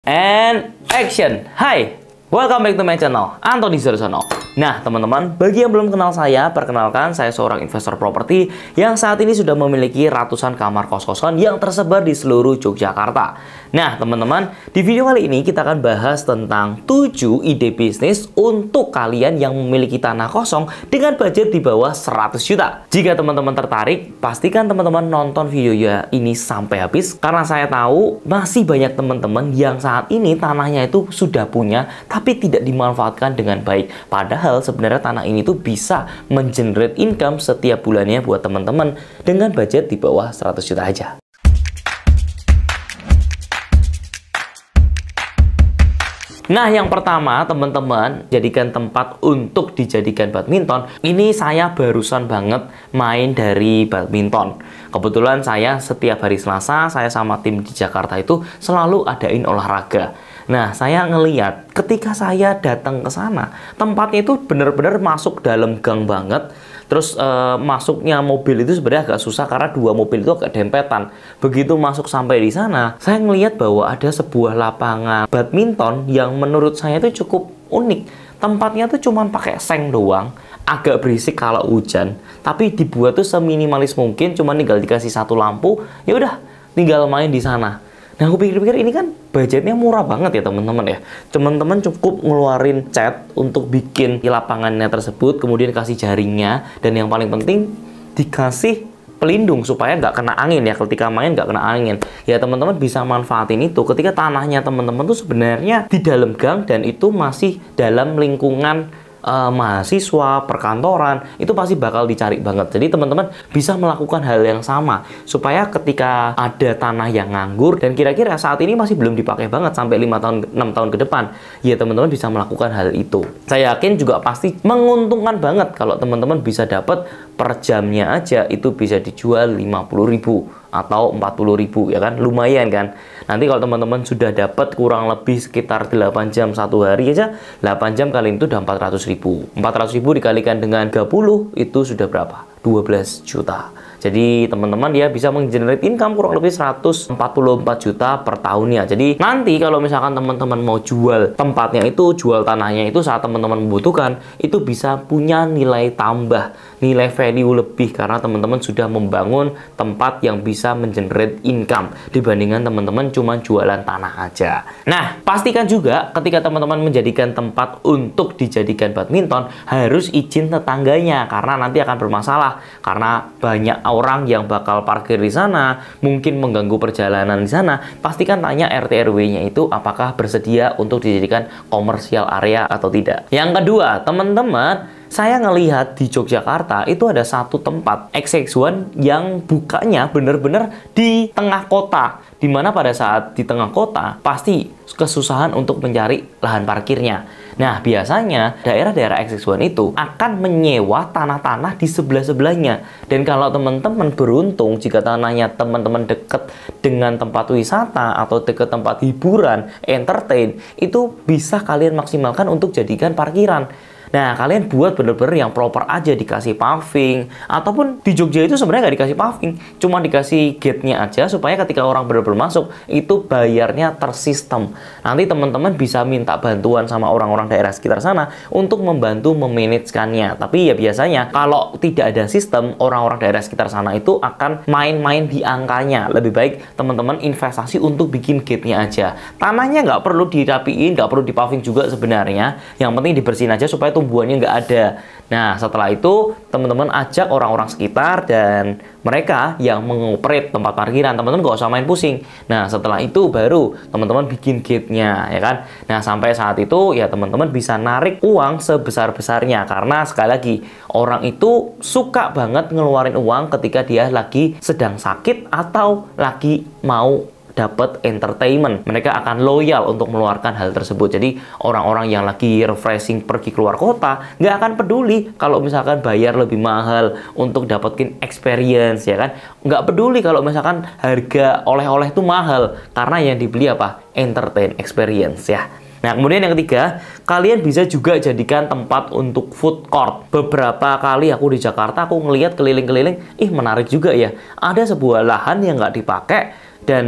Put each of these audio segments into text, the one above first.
And action. Hai, welcome back to my channel, Antoni Sudarsono. Nah teman-teman, bagi yang belum kenal saya, perkenalkan saya seorang investor properti yang saat ini sudah memiliki ratusan kamar kos-kosan yang tersebar di seluruh Yogyakarta. Nah teman-teman, di video kali ini kita akan bahas tentang 7 ide bisnis untuk kalian yang memiliki tanah kosong dengan budget di bawah 100 juta. Jika teman-teman tertarik, pastikan teman-teman nonton video ini sampai habis, karena saya tahu masih banyak teman-teman yang saat ini tanahnya itu sudah punya tapi tidak dimanfaatkan dengan baik. Padahal sebenarnya tanah ini tuh bisa mengenerate income setiap bulannya buat teman-teman dengan budget di bawah 100 juta aja. Nah, yang pertama, teman-teman, jadikan tempat untuk dijadikan badminton. Ini saya barusan banget main dari badminton. Kebetulan saya setiap hari Selasa, saya sama tim di Jakarta itu selalu adain olahraga. Nah, saya ngeliat ketika saya datang ke sana, tempatnya itu bener-bener masuk dalam gang banget. Terus masuknya mobil itu sebenarnya agak susah karena dua mobil itu agak dempetan. Begitu masuk sampai di sana, saya ngelihat bahwa ada sebuah lapangan badminton yang menurut saya itu cukup unik. Tempatnya tuh cuman pakai seng doang, agak berisik kalau hujan, tapi dibuat tuh seminimalis mungkin, cuman tinggal dikasih satu lampu, ya udah tinggal main di sana. Nah, aku pikir-pikir ini kan budgetnya murah banget ya teman-teman ya. Teman-teman cukup ngeluarin cat untuk bikin lapangannya tersebut, kemudian kasih jaringnya, dan yang paling penting dikasih pelindung supaya nggak kena angin ya. Ketika main nggak kena angin. Ya teman-teman bisa manfaatin itu ketika tanahnya teman-teman tuh sebenarnya di dalam gang dan itu masih dalam lingkungan mahasiswa, perkantoran, itu pasti bakal dicari banget. Jadi teman-teman bisa melakukan hal yang sama supaya ketika ada tanah yang nganggur dan kira-kira saat ini masih belum dipakai banget sampai 5 tahun, 6 tahun ke depan, ya teman-teman bisa melakukan hal itu. Saya yakin juga pasti menguntungkan banget kalau teman-teman bisa dapat per jamnya aja itu bisa dijual 50.000 atau 40.000 ya kan, lumayan kan. Nanti kalau teman-teman sudah dapat kurang lebih sekitar 8 jam satu hari aja, 8 jam kali itu udah 400.000. 400.000 dikalikan dengan 30 itu sudah berapa? 12 juta. Jadi teman-teman dia bisa menggenerate income kurang lebih 144 juta per tahunnya. Jadi nanti kalau misalkan teman-teman mau jual tempatnya itu, jual tanahnya itu saat teman-teman membutuhkan, itu bisa punya nilai tambah, nilai value lebih karena teman-teman sudah membangun tempat yang bisa menggenerate income dibandingkan teman-teman cuma jualan tanah aja. Nah, pastikan juga ketika teman-teman menjadikan tempat untuk dijadikan badminton harus izin tetangganya karena nanti akan bermasalah karena banyak orang yang bakal parkir di sana, mungkin mengganggu perjalanan di sana. Pastikan tanya RT RW-nya itu apakah bersedia untuk dijadikan komersial area atau tidak. Yang kedua, teman-teman, saya ngelihat di Yogyakarta itu ada satu tempat XX1 yang bukanya bener-bener di tengah kota, dimana pada saat di tengah kota pasti kesusahan untuk mencari lahan parkirnya. Nah, biasanya daerah-daerah XX1 itu akan menyewa tanah-tanah di sebelah-sebelahnya. Dan kalau teman-teman beruntung jika tanahnya teman-teman dekat dengan tempat wisata atau dekat tempat hiburan, entertain, itu bisa kalian maksimalkan untuk jadikan parkiran. Nah, kalian buat bener-bener yang proper aja, dikasih paving. Ataupun di Jogja itu sebenarnya nggak dikasih paving, cuma dikasih gate-nya aja supaya ketika orang bener-bener masuk, itu bayarnya tersistem. Nanti teman-teman bisa minta bantuan sama orang-orang daerah sekitar sana untuk membantu memanajekannya. Tapi ya biasanya kalau tidak ada sistem, orang-orang daerah sekitar sana itu akan main-main di angkanya. Lebih baik teman-teman investasi untuk bikin gate-nya aja. Tanahnya nggak perlu dirapiin, nggak perlu dipaving juga sebenarnya. Yang penting dibersihin aja supaya tumbuhannya nggak ada. Nah, setelah itu teman-teman ajak orang-orang sekitar dan mereka yang mengoperate tempat parkiran. Teman-teman nggak usah main pusing. Nah, setelah itu baru teman-teman bikin gate-nya, ya kan? Nah, sampai saat itu ya teman-teman bisa narik uang sebesar-besarnya karena sekali lagi orang itu suka banget ngeluarin uang ketika dia lagi sedang sakit atau lagi mau dapat entertainment. Mereka akan loyal untuk mengeluarkan hal tersebut. Jadi orang-orang yang lagi refreshing pergi keluar kota nggak akan peduli kalau misalkan bayar lebih mahal untuk dapetin experience, ya kan? Nggak peduli kalau misalkan harga oleh-oleh itu mahal karena yang dibeli apa? Entertain experience, ya. Nah, kemudian yang ketiga, kalian bisa juga jadikan tempat untuk food court. Beberapa kali aku di Jakarta, aku ngelihat keliling-keliling, menarik juga ya. Ada sebuah lahan yang nggak dipakai dan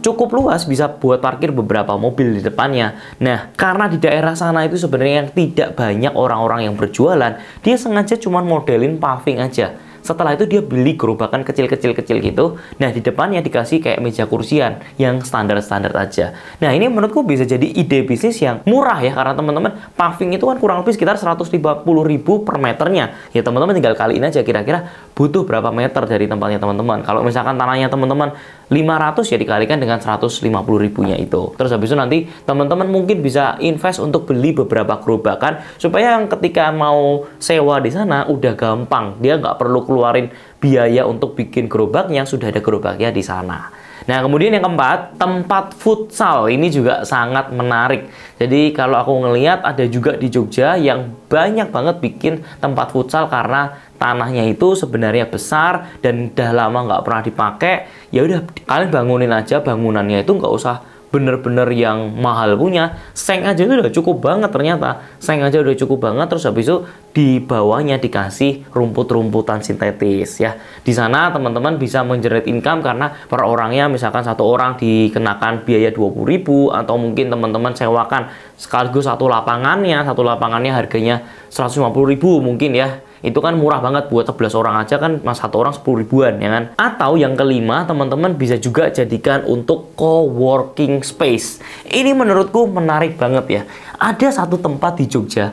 cukup luas, bisa buat parkir beberapa mobil di depannya. Nah, karena di daerah sana itu sebenarnya yang tidak banyak orang-orang yang berjualan, dia sengaja cuma modelin paving aja. Setelah itu dia beli gerobakan kecil-kecil gitu. Nah, di depannya dikasih kayak meja kursian yang standar-standar aja. Nah, ini menurutku bisa jadi ide bisnis yang murah ya, karena teman-teman paving itu kan kurang lebih sekitar 150.000 per meternya. Ya, teman-teman tinggal kaliin aja kira-kira butuh berapa meter dari tempatnya teman-teman. Kalau misalkan tanahnya teman-teman 500 ya dikalikan dengan 150.000-nya itu. Terus habis itu nanti teman-teman mungkin bisa invest untuk beli beberapa gerobakan supaya yang ketika mau sewa di sana udah gampang. Dia nggak perlu keluarin biaya untuk bikin gerobaknya, sudah ada gerobaknya di sana. Nah, kemudian yang keempat, tempat futsal. Ini juga sangat menarik. Jadi kalau aku ngelihat ada juga di Jogja yang banyak banget bikin tempat futsal karena tanahnya itu sebenarnya besar dan udah lama nggak pernah dipakai. Ya udah, kalian bangunin aja bangunannya itu, nggak usah bener-bener yang mahal punya. Seng aja itu udah cukup banget ternyata. Seng aja udah cukup banget. Terus habis itu di bawahnya dikasih rumput-rumputan sintetis ya. Di sana teman-teman bisa mengenerate income karena per orangnya misalkan satu orang dikenakan biaya 20.000 atau mungkin teman-teman sewakan sekaligus satu lapangannya harganya 150.000 mungkin ya. Itu kan murah banget buat 11 orang aja kan, mas satu orang 10 ribuan ya kan. Atau yang kelima, teman-teman bisa juga jadikan untuk co-working space. Ini menurutku menarik banget ya. Ada satu tempat di Jogja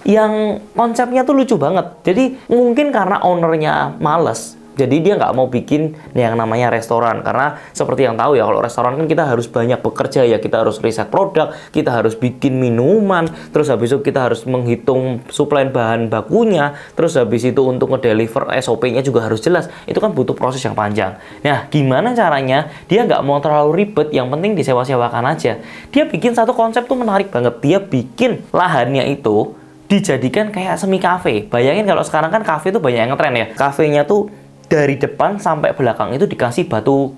yang konsepnya tuh lucu banget. Jadi mungkin karena ownernya males, jadi dia nggak mau bikin yang namanya restoran. Karena seperti yang tahu ya, kalau restoran kan kita harus banyak bekerja ya. Kita harus riset produk, kita harus bikin minuman, terus habis itu kita harus menghitung suplai bahan bakunya, terus habis itu untuk ngedeliver SOP-nya juga harus jelas. Itu kan butuh proses yang panjang. Nah, gimana caranya? Dia nggak mau terlalu ribet, yang penting disewa-sewakan aja. Dia bikin satu konsep tuh menarik banget. Dia bikin lahannya itu dijadikan kayak semi cafe. Bayangin kalau sekarang kan cafe tuh banyak yang ngetren ya. Cafenya tuh dari depan sampai belakang itu dikasih batu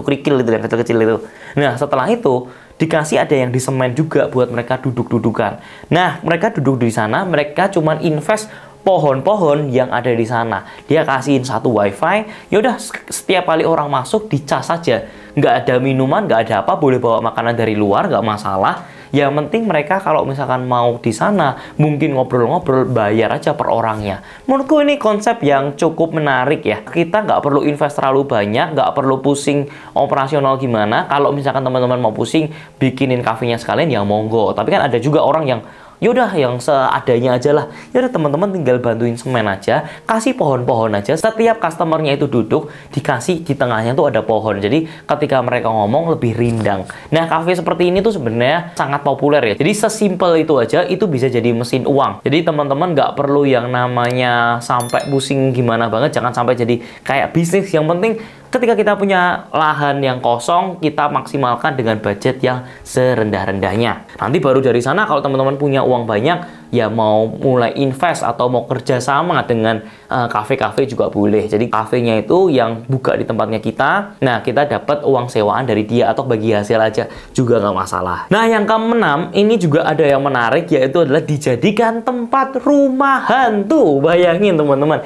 kerikil itu yang kecil-kecil itu. Nah, setelah itu dikasih ada yang di semen juga buat mereka duduk-dudukan. Nah, mereka duduk di sana, mereka cuman invest pohon-pohon yang ada di sana. Dia kasihin satu wifi, yaudah setiap kali orang masuk dicas saja. Nggak ada minuman, nggak ada apa, boleh bawa makanan dari luar, nggak masalah. Yang penting mereka kalau misalkan mau di sana, mungkin ngobrol-ngobrol, bayar aja per orangnya. Menurutku ini konsep yang cukup menarik ya. Kita nggak perlu invest terlalu banyak, nggak perlu pusing operasional gimana. Kalau misalkan teman-teman mau pusing, bikinin kafenya sekalian, ya monggo. Tapi kan ada juga orang yang yaudah yang seadanya aja lah. Yaudah teman-teman tinggal bantuin semen aja, kasih pohon-pohon aja. Setiap customernya itu duduk, dikasih di tengahnya tuh ada pohon. Jadi ketika mereka ngomong lebih rindang. Nah, kafe seperti ini tuh sebenarnya sangat populer ya. Jadi sesimpel itu aja, itu bisa jadi mesin uang. Jadi teman-teman nggak perlu yang namanya sampai pusing gimana banget. Jangan sampai jadi kayak bisnis. Yang penting ketika kita punya lahan yang kosong, kita maksimalkan dengan budget yang serendah-rendahnya. Nanti baru dari sana kalau teman-teman punya uang banyak, ya mau mulai invest atau mau kerja sama dengan kafe-kafe juga boleh. Jadi kafenya itu yang buka di tempatnya kita, nah kita dapat uang sewaan dari dia atau bagi hasil aja juga nggak masalah. Nah, yang keenam, ini juga ada yang menarik, yaitu adalah dijadikan tempat rumah hantu. Bayangin teman-teman.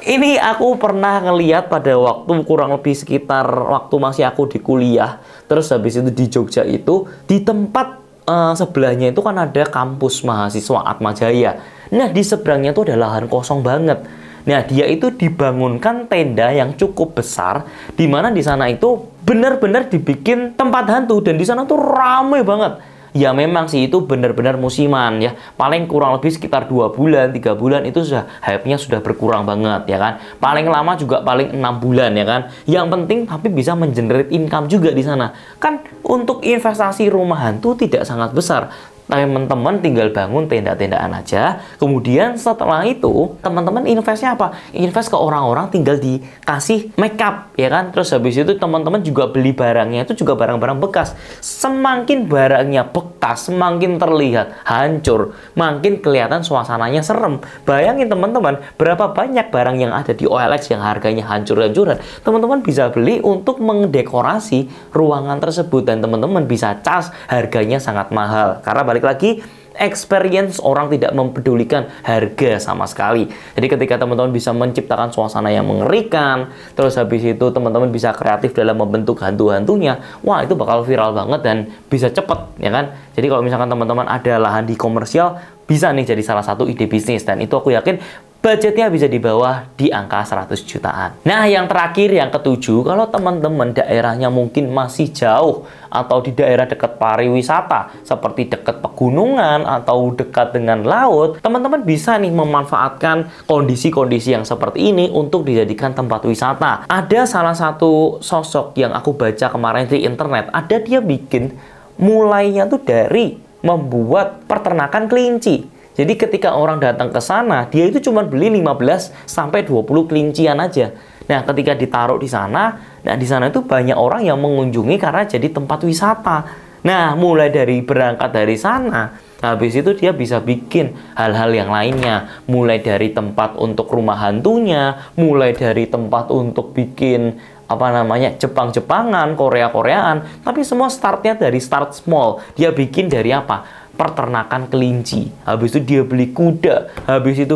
Ini aku pernah ngeliat pada waktu kurang lebih sekitar waktu masih aku di kuliah. Terus habis itu di Jogja itu, di tempat sebelahnya itu kan ada kampus mahasiswa Atmajaya. Nah, di seberangnya itu ada lahan kosong banget. Nah, dia itu dibangunkan tenda yang cukup besar, di mana di sana itu benar-benar dibikin tempat hantu, dan di sana tuh ramai banget. Ya memang sih itu benar-benar musiman ya. Paling kurang lebih sekitar 2 bulan, 3 bulan itu sudah hype-nya sudah berkurang banget ya kan. Paling lama juga paling 6 bulan ya kan. Yang penting tapi bisa mengenerate income juga di sana. Kan untuk investasi rumah hantu tidak sangat besar. Teman-teman tinggal bangun tenda-tendaan aja. Kemudian setelah itu teman-teman investnya apa? Invest ke orang-orang, tinggal dikasih makeup ya kan. Terus habis itu teman-teman juga beli barangnya itu juga barang-barang bekas. Semakin barangnya bekas, semakin terlihat hancur, makin kelihatan suasananya serem. Bayangin teman-teman, berapa banyak barang yang ada di OLX yang harganya hancur-hancuran. Teman-teman bisa beli untuk mendekorasi ruangan tersebut, dan teman-teman bisa cas, harganya sangat mahal. Karena balik lagi, experience, orang tidak mempedulikan harga sama sekali. Jadi ketika teman-teman bisa menciptakan suasana yang mengerikan, terus habis itu teman-teman bisa kreatif dalam membentuk hantu-hantunya, wah itu bakal viral banget dan bisa cepet, ya kan? Jadi kalau misalkan teman-teman ada lahan di komersial, bisa nih jadi salah satu ide bisnis, dan itu aku yakin budgetnya bisa di bawah di angka 100 jutaan. Nah, yang terakhir, yang ketujuh, kalau teman-teman daerahnya mungkin masih jauh atau di daerah dekat pariwisata, seperti dekat pegunungan atau dekat dengan laut, teman-teman bisa nih memanfaatkan kondisi-kondisi yang seperti ini untuk dijadikan tempat wisata. Ada salah satu sosok yang aku baca kemarin di internet, ada dia bikin mulainya tuh dari membuat peternakan kelinci. Jadi ketika orang datang ke sana, dia itu cuma beli 15 sampai 20 kelincian aja. Nah, ketika ditaruh di sana, nah di sana itu banyak orang yang mengunjungi karena jadi tempat wisata. Nah, mulai dari berangkat dari sana, habis itu dia bisa bikin hal-hal yang lainnya. Mulai dari tempat untuk rumah hantunya, mulai dari tempat untuk bikin Jepang-Jepangan, Korea-Koreaan, tapi semua startnya dari start small. Dia bikin dari apa? Peternakan kelinci. Habis itu dia beli kuda, habis itu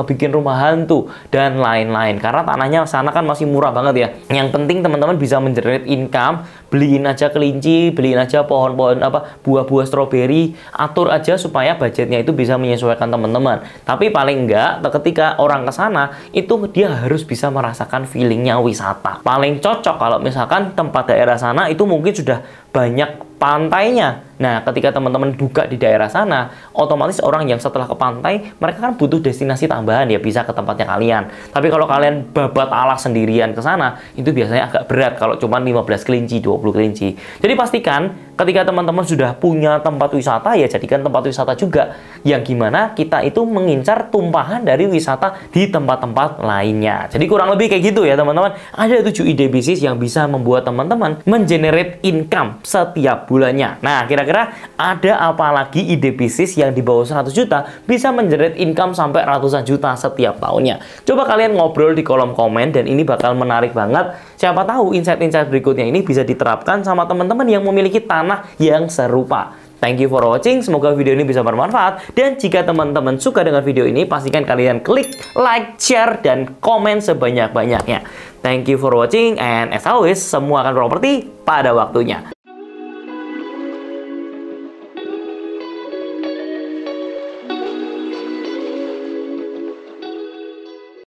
bikin rumah hantu dan lain-lain. Karena tanahnya sana kan masih murah banget ya. Yang penting teman-teman bisa mengenerate income, beliin aja kelinci, beliin aja pohon-pohon buah-buah stroberi, atur aja supaya budgetnya itu bisa menyesuaikan teman-teman. Tapi paling enggak ketika orang ke sana itu dia harus bisa merasakan feelingnya wisata. Paling cocok kalau misalkan tempat daerah sana itu mungkin sudah banyak pantainya. Nah, ketika teman-teman buka di daerah sana, otomatis orang yang setelah ke pantai, mereka kan butuh destinasi tambahan ya, bisa ke tempatnya kalian. Tapi kalau kalian babat alas sendirian ke sana, itu biasanya agak berat kalau cuma 15 kelinci, 20 kelinci. Jadi pastikan ketika teman-teman sudah punya tempat wisata, ya jadikan tempat wisata juga. Yang gimana kita itu mengincar tumpahan dari wisata di tempat-tempat lainnya. Jadi kurang lebih kayak gitu ya teman-teman. Ada 7 ide bisnis yang bisa membuat teman-teman mengenerate income setiap bulannya. Nah, kira-kira ada apa lagi ide bisnis yang di bawah 100 juta bisa mengenerate income sampai ratusan juta setiap tahunnya? Coba kalian ngobrol di kolom komen dan ini bakal menarik banget. Siapa tahu insight-insight berikutnya ini bisa diterapkan sama teman-teman yang memiliki tanah yang serupa. Thank you for watching, semoga video ini bisa bermanfaat. Dan jika teman-teman suka dengan video ini, pastikan kalian klik like, share, dan komen sebanyak-banyaknya. Thank you for watching, and as always, semua akan properti pada waktunya.